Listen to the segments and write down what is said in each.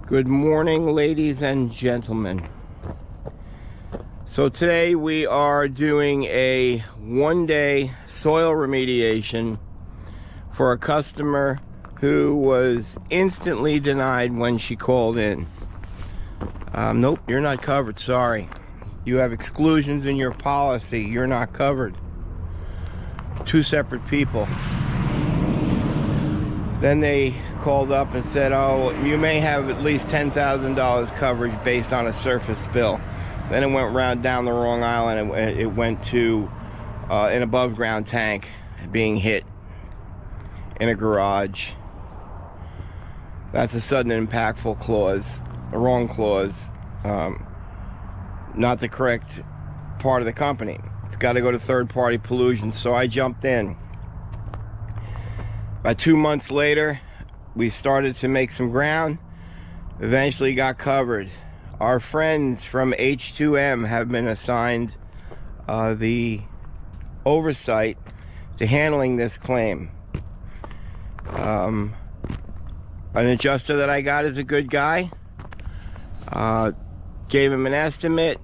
Good morning, ladies and gentlemen. So today we are doing a one-day soil remediation for a customer who was instantly denied when she called in. Nope, you're not covered, sorry. You have exclusions in your policy, you're not covered. Two separate people. Then they called up and said, oh, you may have at least $10,000 coverage based on a surface spill. Then it went round down the wrong aisle and it went to an above ground tank being hit in a garage. That's a sudden and impactful clause, a wrong clause, not the correct part of the company. It's got to go to third party pollution, so I jumped in. About 2 months later, we started to make some ground, eventually got covered. Our friends from H2M have been assigned the oversight to handling this claim. An adjuster that I got is a good guy. Gave him an estimate,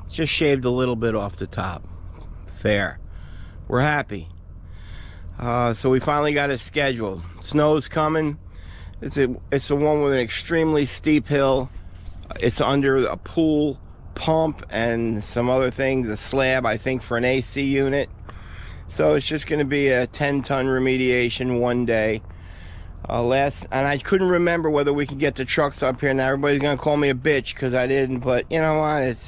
just shaved a little bit off the top. Fair. We're happy. So we finally got it scheduled. Snow's coming. It's a one with an extremely steep hill. It's under a pool pump and some other things, a slab, I think, for an AC unit. So it's just going to be a 10-ton remediation one day. And I couldn't remember whether we could get the trucks up here. Now everybody's going to call me a bitch because I didn't, but you know what?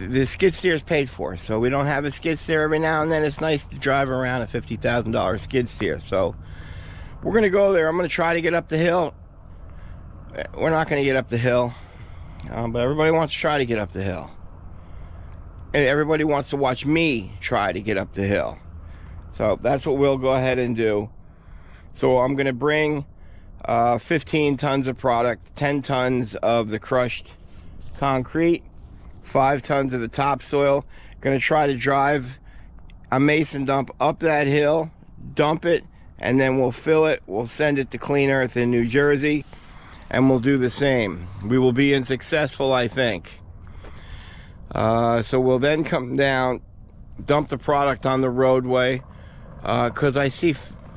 The skid steer is paid for, so we don't have a skid steer. Every now and then it's nice to drive around a $50,000 skid steer. So we're going to go there. I'm going to try to get up the hill. We're not going to get up the hill, but everybody wants to try to get up the hill. And everybody wants to watch me try to get up the hill. So that's what we'll go ahead and do. So I'm going to bring 15 tons of product, 10 tons of the crushed concrete, 5 tons of the topsoil. Going to try to drive a mason dump up that hill, dump it, and then we'll fill it. We'll send it to Clean Earth in New Jersey, and we'll do the same. We will be successful, I think. So we'll then come down, dump the product on the roadway, because I see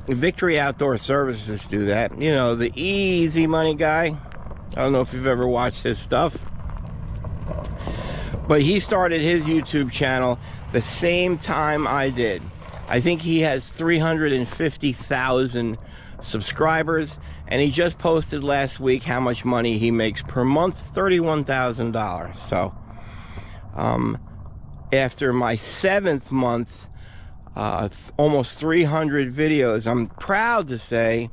Victory Outdoor Services do that. You know, the easy money guy. I don't know if you've ever watched his stuff. But he started his YouTube channel the same time I did. I think he has 350,000 subscribers, and he just posted last week how much money he makes per month, $31,000. So after my 7th month, almost 300 videos, I'm proud to say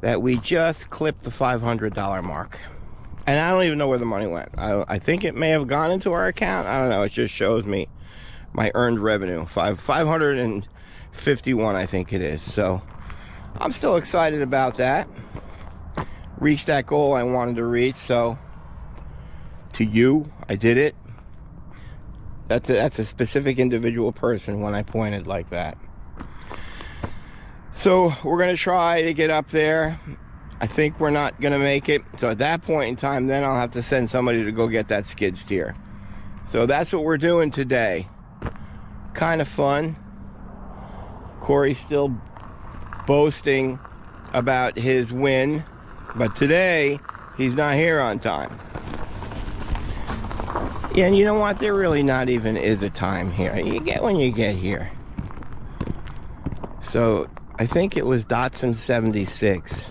that we just clipped the $500 mark. And I don't even know where the money went. I think it may have gone into our account. I don't know. It just shows me my earned revenue. 551, I think it is. So I'm still excited about that. Reached that goal I wanted to reach. So to you, I did it. That's a specific individual person when I pointed like that. So we're going to try to get up there. I think we're not going to make it. So at that point in time, then I'll have to send somebody to go get that skid steer. So that's what we're doing today. Kind of fun. Corey's still boasting about his win, but today he's not here on time. Yeah, and you know what? There really not even is a time here. You get when you get here. So I think it was Datsun 76.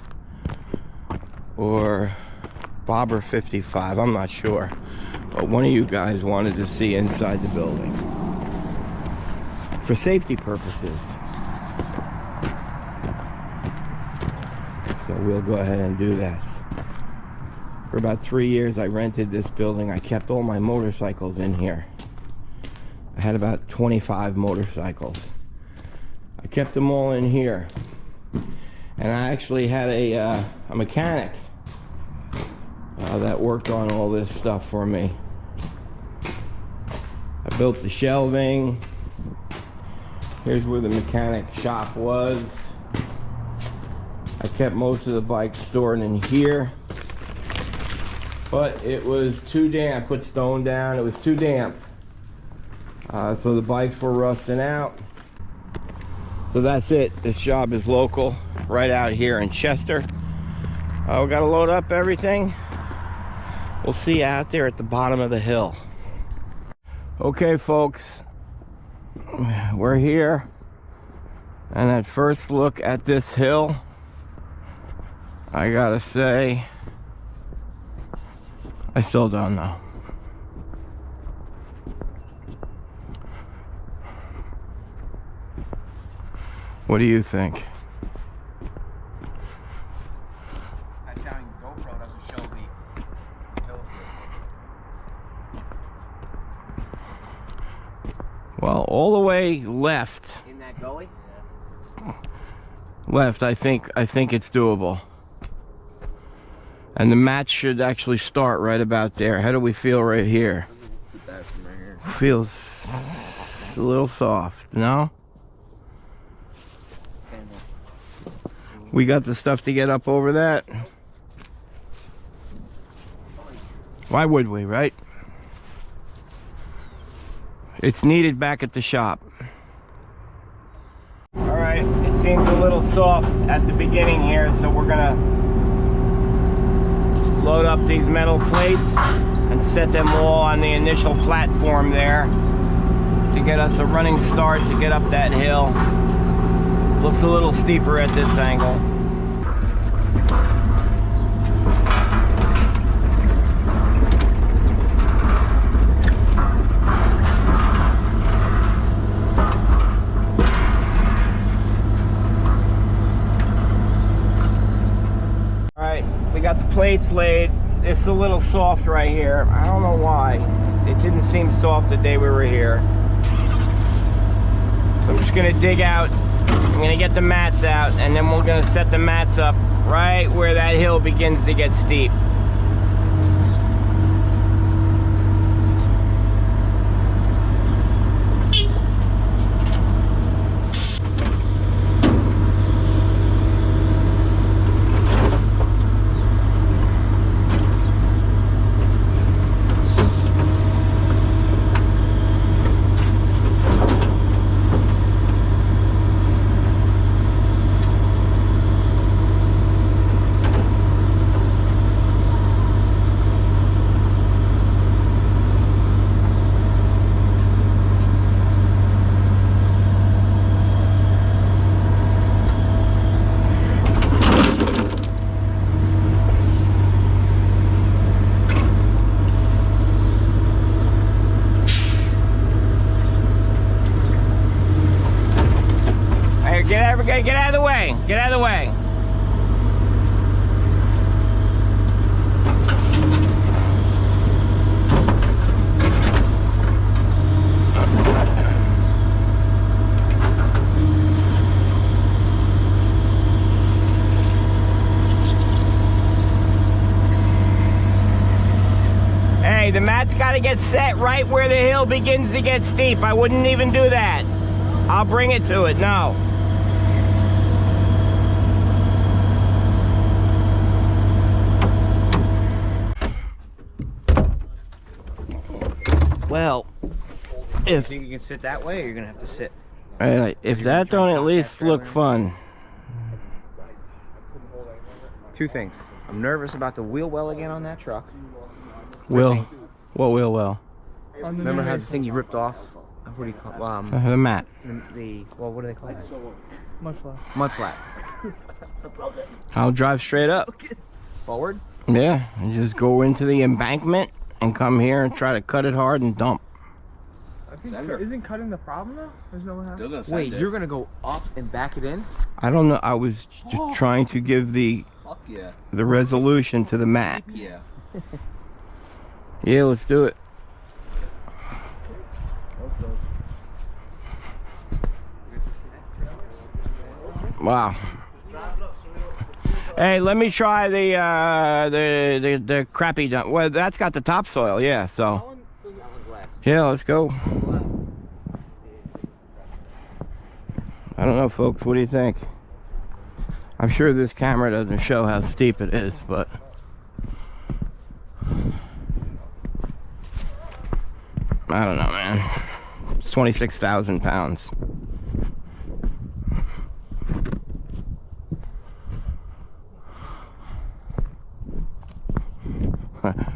Or Bobber 55, I'm not sure. But one of you guys wanted to see inside the building. For safety purposes. So we'll go ahead and do this. For about 3 years I rented this building. I kept all my motorcycles in here. I had about 25 motorcycles. I kept them all in here. And I actually had a mechanic that worked on all this stuff for me. I built the shelving. Here's where the mechanic shop was. I kept most of the bikes stored in here, but it was too damp. I put stone down, it was too damp. So the bikes were rusting out. So that's it. This job is local, right out here in Chester. We gotta load up everything. We'll see you out there at the bottom of the hill. Okay, folks, we're here. And at first look at this hill, I gotta say, I still don't know. What do you think? That down GoPro doesn't show the hills good. Well, all the way left. In that gully? Left, I think it's doable. And the match should actually start right about there. How do we feel right here? That from right here. Feels a little soft, no? We got the stuff to get up over that. Why would we, right? It's needed back at the shop. All right, it seems a little soft at the beginning here, so we're gonna load up these metal plates and set them all on the initial platform there to get us a running start to get up that hill. Looks a little steeper at this angle. All right, we got the plates laid. It's a little soft right here. I don't know why. It didn't seem soft the day we were here. So I'm just gonna dig out. I'm gonna get the mats out, and then we're gonna set the mats up right where that hill begins to get steep. Get out of the way. Get out of the way. Hey, the mat's got to get set right where the hill begins to get steep. I wouldn't even do that. I'll bring it to it. No. Well, if you think you can sit that way, or you're gonna have to sit? If that don't at least look fun. Two things. I'm nervous about the wheel well again on that truck. What wheel well? Remember how the thing you ripped off? What do you call the mat? Well, what do they call it? Mud flat. Mud flat. I'll drive straight up. Forward? Yeah, and just go into the embankment and come here and try to cut it hard and dump. Isn't cutting the problem though? Isn't that what happened? Wait, you're gonna go up and back it in? I don't know. I was just trying to give the resolution to the mat. Yeah. Yeah, let's do it. Wow. Hey, let me try the crappy dump. Well, that's got the topsoil, yeah. So, yeah, let's go. I don't know, folks. What do you think? I'm sure this camera doesn't show how steep it is, but I don't know, man. It's 26,000 pounds.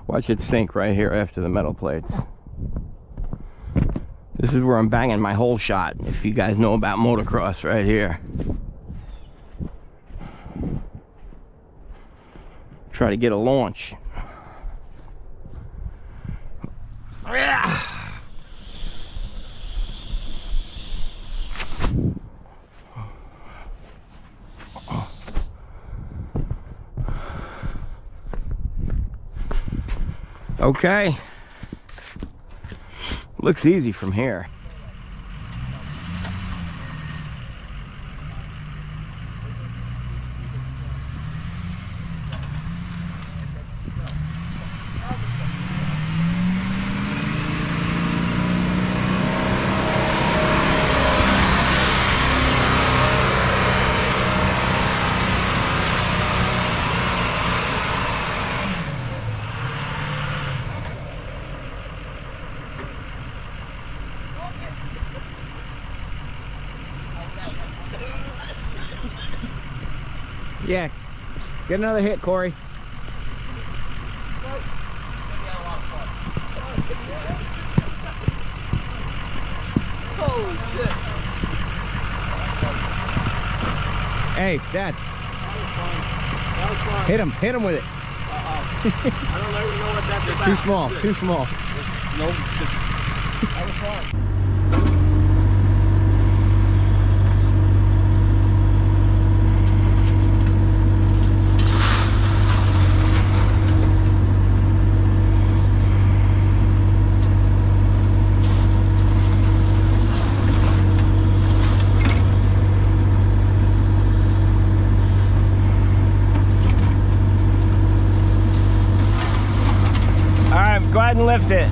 Watch it sink right here after the metal plates. This is where I'm banging my hole shot, if you guys know about motocross, right here. Try to get a launch. Okay. Looks easy from here. Yeah, get another hit, Corey. Holy shit. Hey, Dad. That was fun. Hit him with it. I don't even know what that's about. Too small, too small. Nope. That was fun. Go ahead and lift it.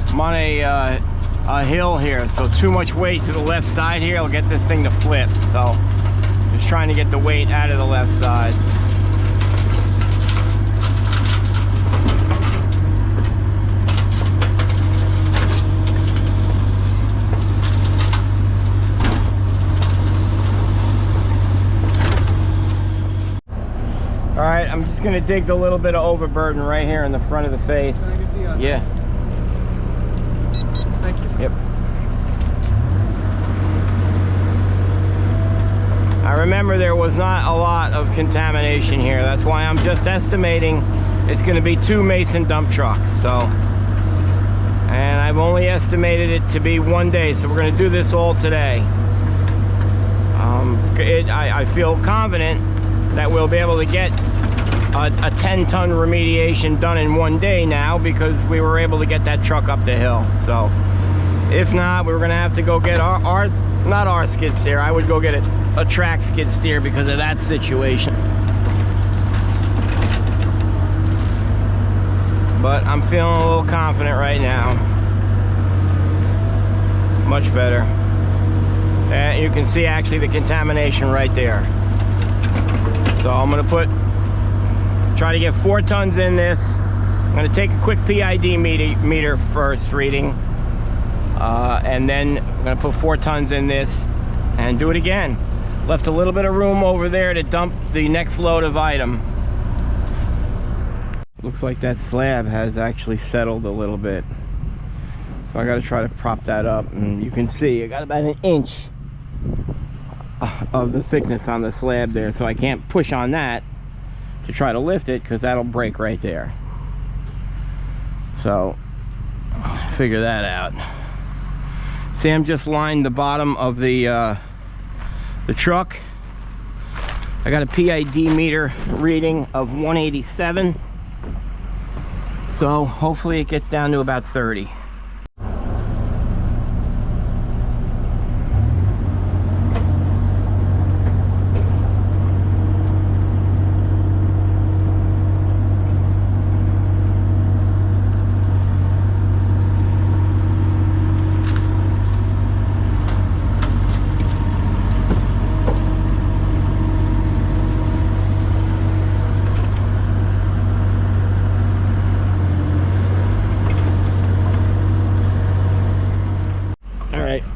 I'm on a hill here, so too much weight to the left side here will get this thing to flip. So just trying to get the weight out of the left side. All right, I'm just gonna dig the little bit of overburden right here in the front of the face. Yeah. Thank you. Yep. I remember there was not a lot of contamination here. That's why I'm just estimating it's going to be 2 Mason dump trucks. So, and I've only estimated it to be 1 day. So we're going to do this all today. I feel confident that we'll be able to get a 10-ton remediation done in 1 day now, because we were able to get that truck up the hill. So if not, we're gonna have to go get not our skid steer. I would go get a track skid steer because of that situation. But I'm feeling a little confident right now. Much better. And you can see actually the contamination right there. So I'm gonna try to get 4 tons in this. I'm gonna take a quick PID meter first reading. And then I'm gonna put 4 tons in this and do it again. Left a little bit of room over there to dump the next load of item. Looks like that slab has actually settled a little bit. So I gotta try to prop that up, and you can see I got about 1 inch of the thickness on the slab there, so I can't push on that to try to lift it because that'll break right there. So figure that out. Sam just lined the bottom of the truck I got a PID meter reading of 187. So hopefully it gets down to about 30.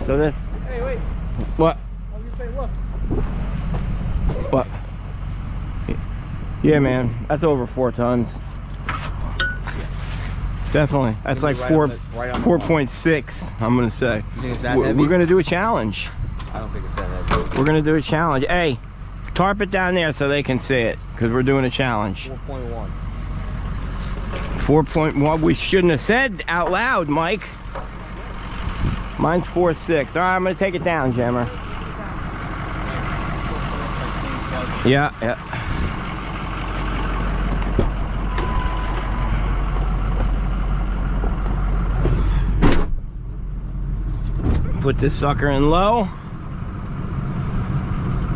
So this. Hey, wait. What? I was gonna say, look. What? Yeah, man. That's over 4 tons. Definitely. That's like right 4.6. I'm gonna say. You think it's that heavy? We're gonna do a challenge. I don't think it's that heavy. We're gonna do a challenge. Hey, tarp it down there so they can see it, because we're doing a challenge. 4.1. 4.1. We shouldn't have said out loud, Mike. Mine's 4.6. All right, I'm gonna take it down, Jammer. Yeah, yeah. Put this sucker in low.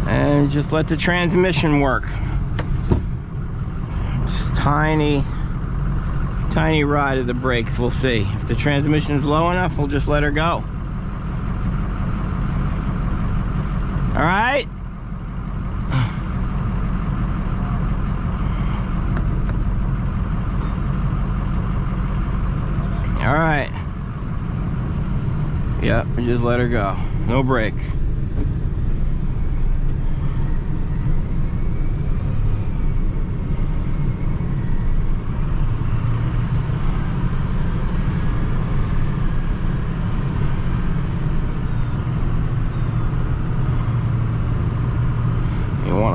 And just let the transmission work. Just tiny ride of the brakes, we'll see. If the transmission's low enough, we'll just let her go. All right? All right. Yep, just let her go. No brake.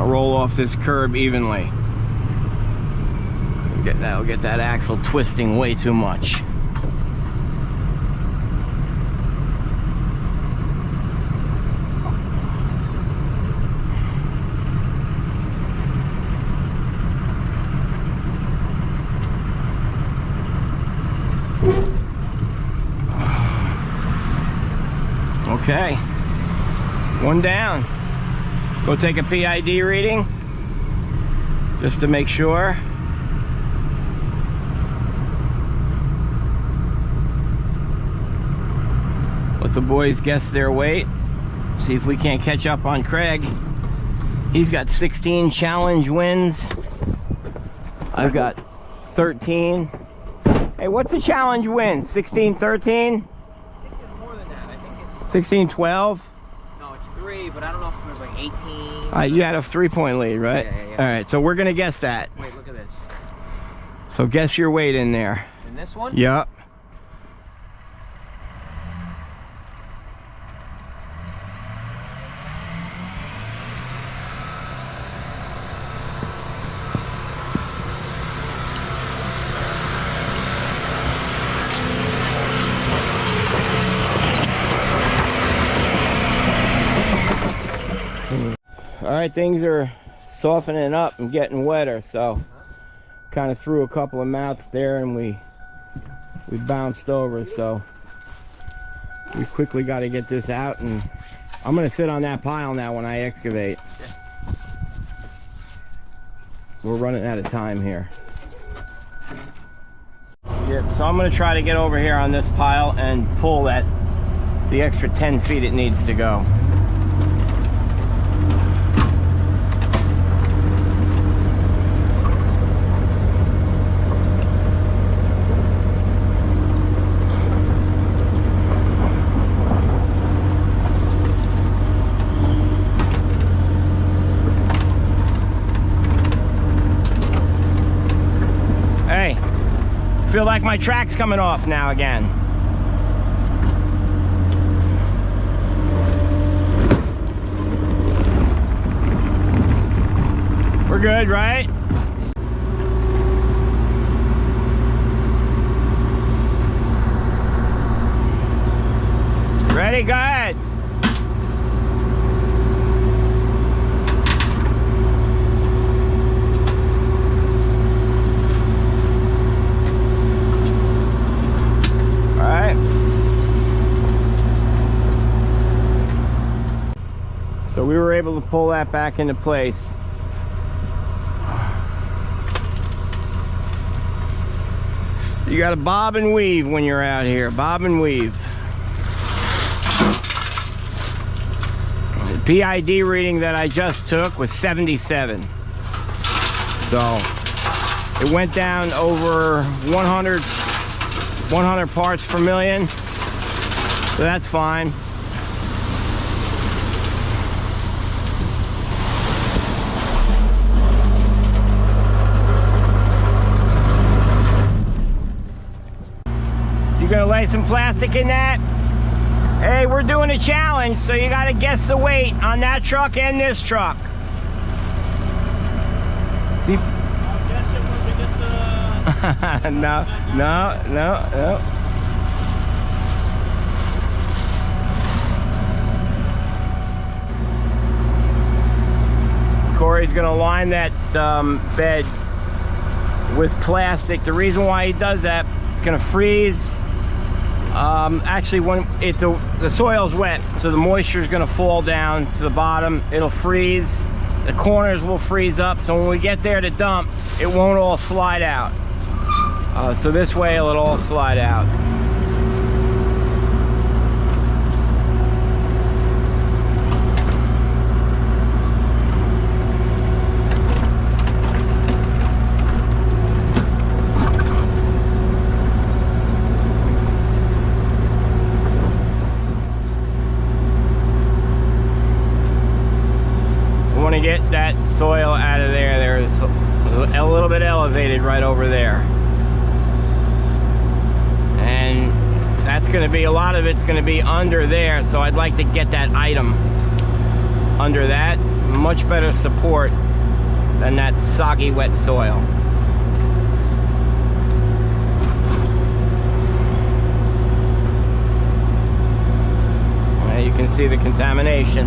Roll off this curb evenly. That'll get that axle twisting way too much. Okay, one down. Go take a PID reading, just to make sure. Let the boys guess their weight. See if we can't catch up on Craig. He's got 16 challenge wins. I've got 13. Hey, what's the challenge win? 16, 13? I think it's more than that. I think it's 16, 12? No, it's 3, but I don't know if there's like 18. You had a 3-point lead, right? Yeah. All right, so we're gonna guess that. Wait, look at this. So guess your weight in there. In this one? Yep. All right, things are softening up and getting wetter, so kind of threw a couple of mouths there and we bounced over, so we quickly got to get this out, and I'm gonna sit on that pile now when I excavate. We're running out of time here. Yep, so I'm gonna try to get over here on this pile and pull the extra 10 feet it needs to go. Feel like my track's coming off now again. We're good, right? Ready? Go ahead. able to pull that back into place. You got to bob and weave when you're out here. Bob and weave. The PID reading that I just took was 77. So it went down over 100 parts per million. So that's fine. You gonna lay some plastic in that? Hey, we're doing a challenge, so you gotta guess the weight on that truck and this truck. See? I'll guess it when we get the... No. Corey's gonna line that bed with plastic. The reason why he does that, it's gonna freeze. Actually, if the soil's wet, so the moisture is going to fall down to the bottom, it'll freeze. The corners will freeze up, so when we get there to dump, it won't all slide out. So this way it'll all slide out. To get that soil out of there, there's a little bit elevated right over there, and that's going to be, a lot of it's going to be under there, so I'd like to get that item under that. Much better support than that soggy wet soil. Now you can see the contamination.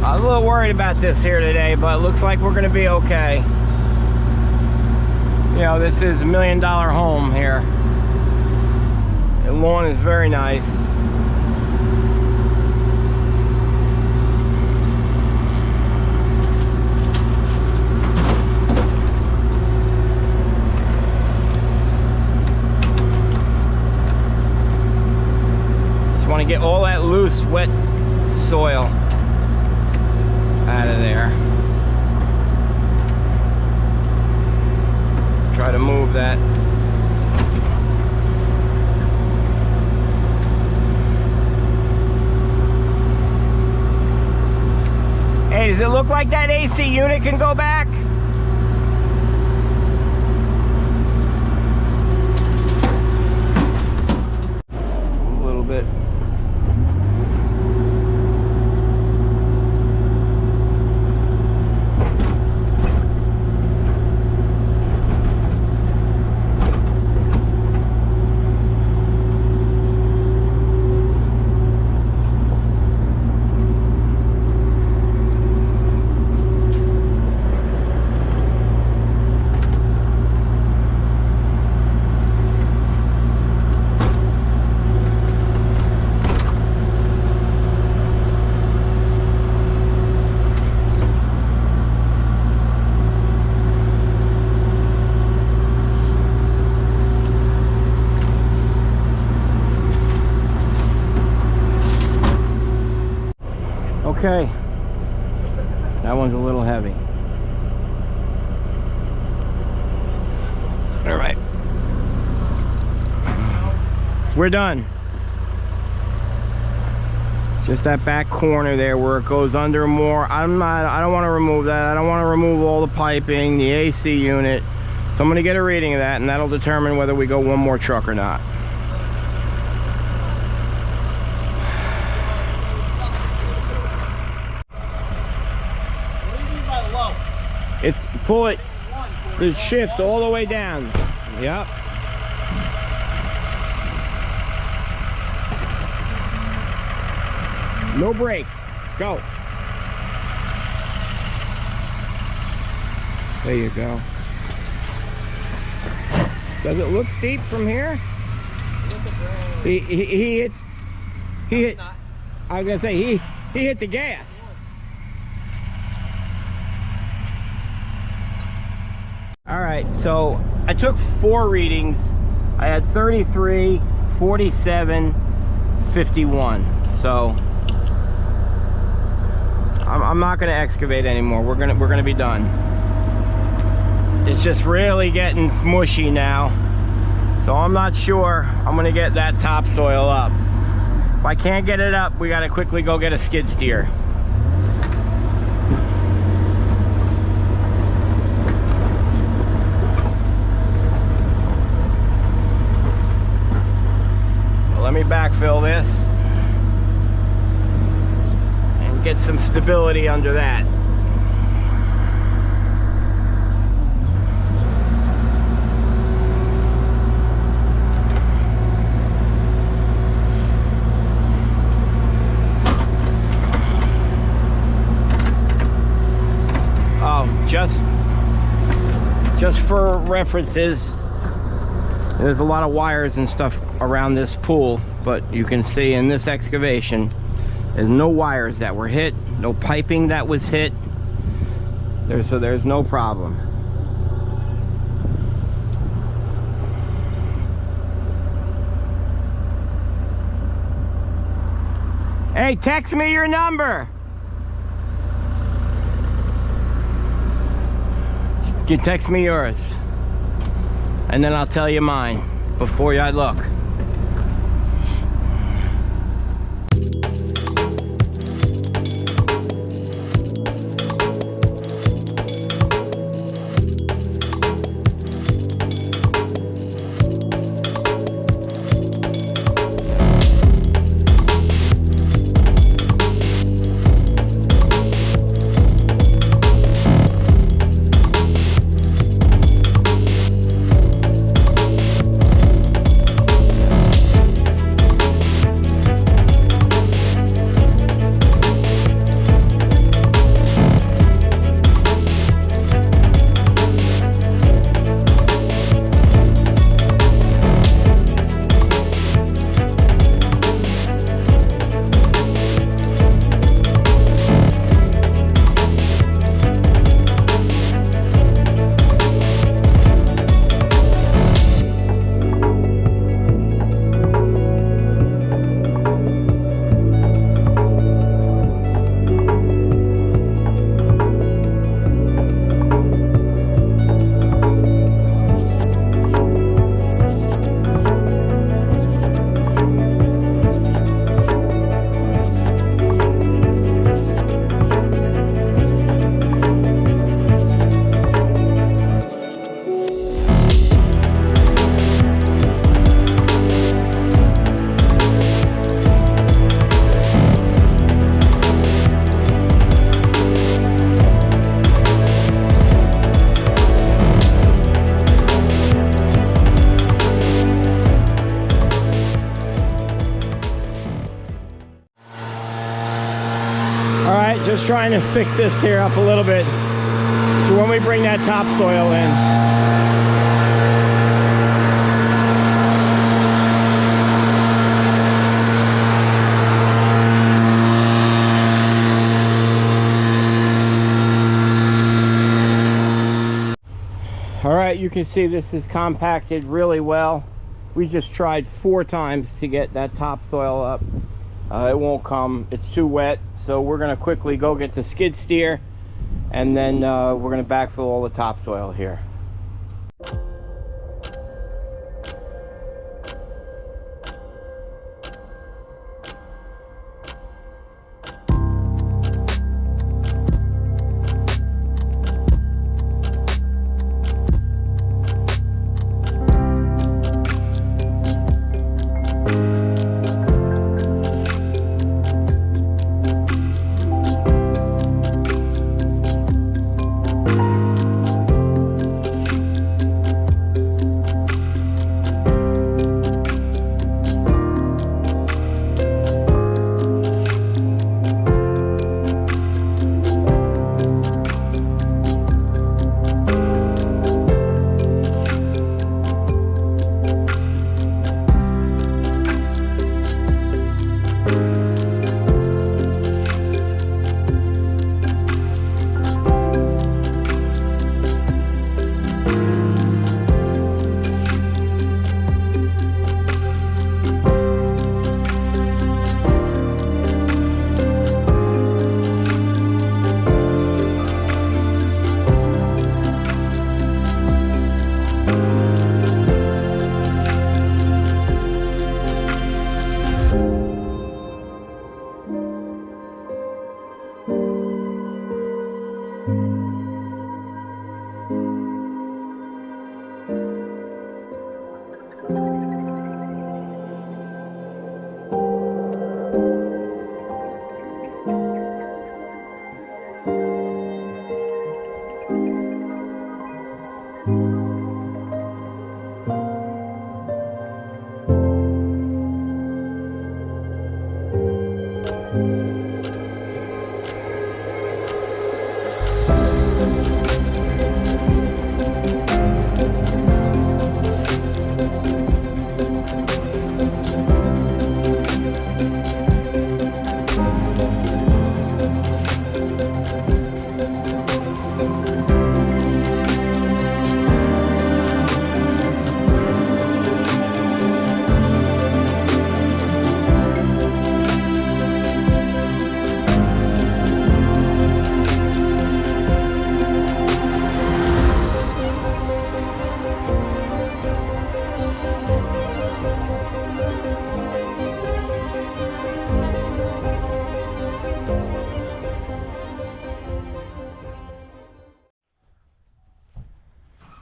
I was a little worried about this here today, but it looks like we're going to be okay. You know, this is $1 million home here. The lawn is very nice. Just want to get all that loose, wet soil out of there. Try to move that. Hey, does it look like that AC unit can go back? A little bit. Okay, that one's a little heavy. All right, we're done. Just that back corner there where it goes under more. I don't want to remove that. I don't want to remove all the piping, the AC unit. So I'm going to get a reading of that, and that'll determine whether we go one more truck or not. It's pull it, the shift all the way down. Yep. No brake. Go. There you go. Does it look steep from here? He hits. He hit. I was gonna say he hit the gas. All right, so I took 4 readings. I had 33, 47, 51. So I'm not gonna excavate anymore. We're gonna be done. It's just really getting mushy now. So I'm not sure I'm gonna get that topsoil up. If I can't get it up, we gotta quickly go get a skid steer. Well, let me backfill this and get some stability under that. Just for references, there's a lot of wires and stuff around this pool, but you can see in this excavation, there's no wires that were hit, no piping that was hit. So there's no problem. Hey, text me your number. You can text me yours, and then I'll tell you mine before I look. Just trying to fix this here up a little bit for when we bring that topsoil in. All right, you can see this is compacted really well. We just tried 4 times to get that topsoil up. It won't come, it's too wet, so we're gonna quickly go get the skid steer, and then we're gonna backfill all the topsoil here.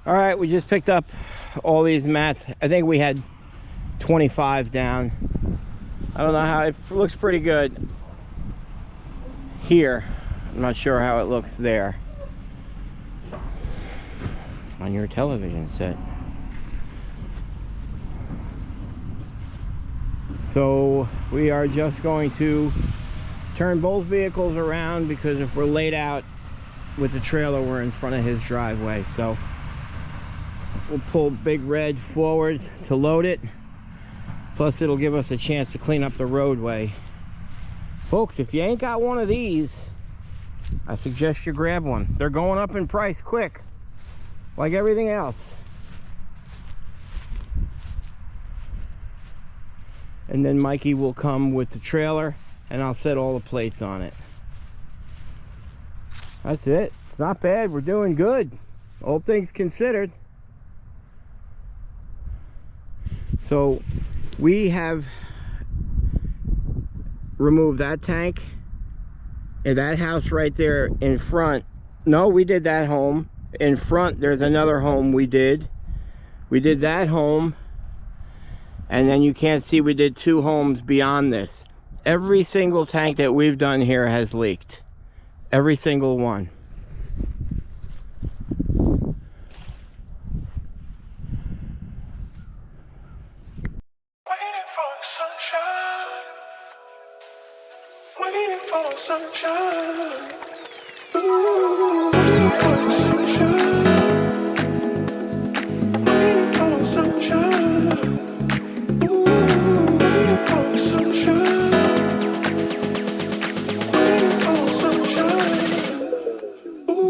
All right, we just picked up all these mats. I think we had 25 down. I don't know how, it looks pretty good here. I'm not sure how it looks there on your television set. So we are just going to turn both vehicles around because if we're laid out with the trailer, we're in front of his driveway. So we'll pull Big Red forward to load it. Plus it'll give us a chance to clean up the roadway. Folks, if you ain't got one of these, I suggest you grab one. They're going up in price quick, like everything else. And then Mikey will come with the trailer and I'll set all the plates on it. That's it. It's not bad. We're doing good, all things considered. So we have removed that tank and that house right there in front. No, we did that home. In front, there's another home we did. We did that home. And then you can't see we did 2 homes beyond this. Every single tank that we've done here has leaked. Every single one. Waiting for sunshine. Waiting for sunshine. Ooh, waiting for sunshine. Waiting for sunshine. Ooh, waiting for sunshine. Waiting for sunshine. Ooh.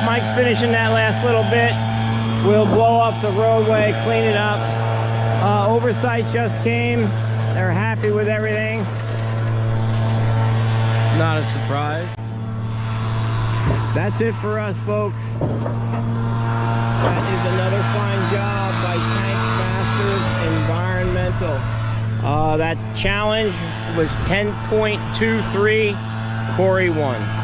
Mike's finishing that last little bit. We'll blow off the roadway, clean it up. Oversight just came. They're happy with everything. Not a surprise. That's it for us, folks. That is another fine job by Tank Masters Environmental. That challenge was 10.23. Corey won.